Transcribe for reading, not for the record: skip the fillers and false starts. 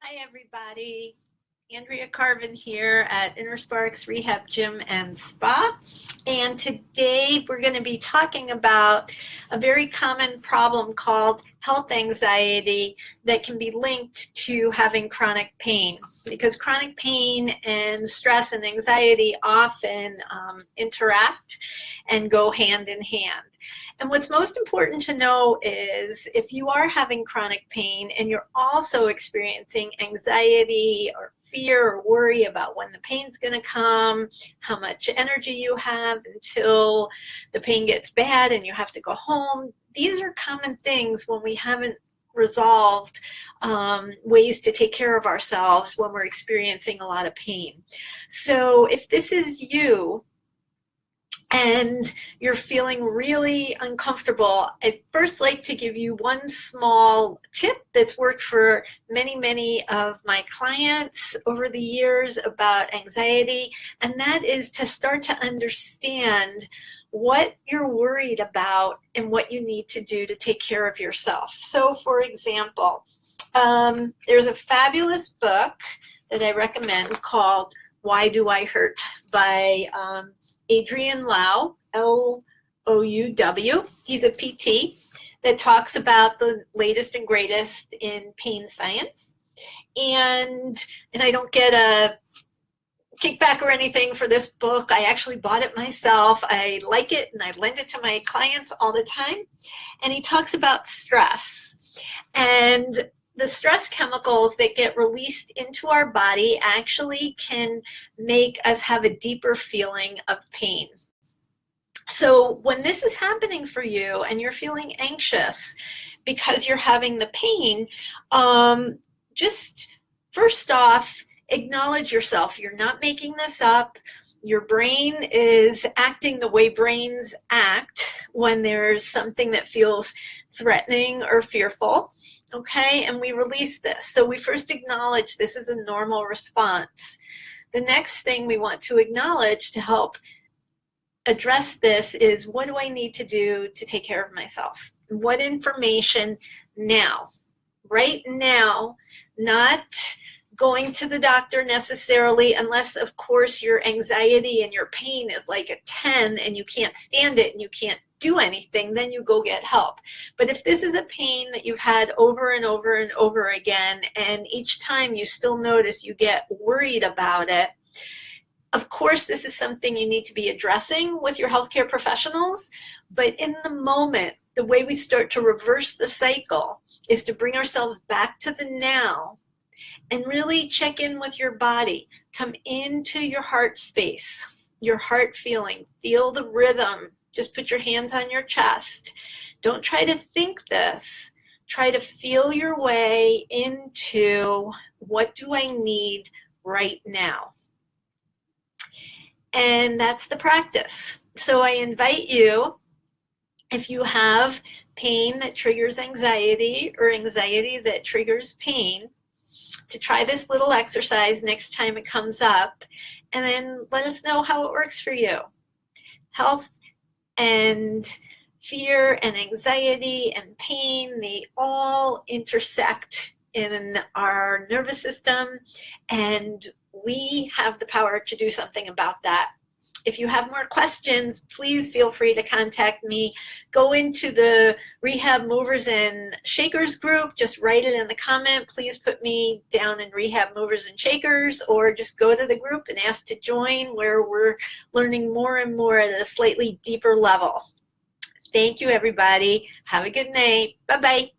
Hi, everybody. Andrea Carvin here at Inner Sparks Rehab Gym and Spa. And today we're going to be talking about a very common problem called health anxiety that can be linked to having chronic pain, because chronic pain and stress and anxiety often interact and go hand in hand. And what's most important to know is if you are having chronic pain and you're also experiencing anxiety or fear or worry about when the pain's going to come, how much energy you have until the pain gets bad and you have to go home. These are common things when we haven't resolved ways to take care of ourselves when we're experiencing a lot of pain. So if this is you, and you're feeling really uncomfortable, I'd first like to give you one small tip that's worked for many of my clients over the years about anxiety, and that is to start to understand what you're worried about and what you need to do to take care of yourself. So for example, there's a fabulous book that I recommend called Why Do I Hurt by Adrian Lau, L-O-U-W. He's a PT that talks about the latest and greatest in pain science. And I don't get a kickback or anything for this book. I actually bought it myself. I like it and I lend it to my clients all the time. And he talks about stress. And the stress chemicals that get released into our body actually can make us have a deeper feeling of pain. So when this is happening for you and you're feeling anxious because you're having the pain, just first off, acknowledge yourself. You're not making this up. Your brain is acting the way brains act when there's something that feels threatening or fearful, okay? And we release this. So we first acknowledge this is a normal response. The next thing we want to acknowledge to help address this is, what do I need to do to take care of myself? What information now, right now, not going to the doctor necessarily, unless of course your anxiety and your pain is like a 10 and you can't stand it and you can't do anything, then you go get help. But if this is a pain that you've had over and over and over again, and each time you still notice you get worried about it, of course this is something you need to be addressing with your healthcare professionals. But in the moment, the way we start to reverse the cycle is to bring ourselves back to the now and really check in with your body. Come into your heart space, your heart feeling. Feel the rhythm. Just put your hands on your chest. Don't try to think this. Try to feel your way into, what do I need right now? And that's the practice. So I invite you, if you have pain that triggers anxiety or anxiety that triggers pain, to try this little exercise next time it comes up, and then let us know how it works for you. Health and fear and anxiety and pain, they all intersect in our nervous system, and we have the power to do something about that. If you have more questions, please feel free to contact me. Go into the Rehab Movers and Shakers group. Just write it in the comment. Please put me down in Rehab Movers and Shakers, or just go to the group and ask to join, where we're learning more and more at a slightly deeper level. Thank you, everybody. Have a good night. Bye-bye.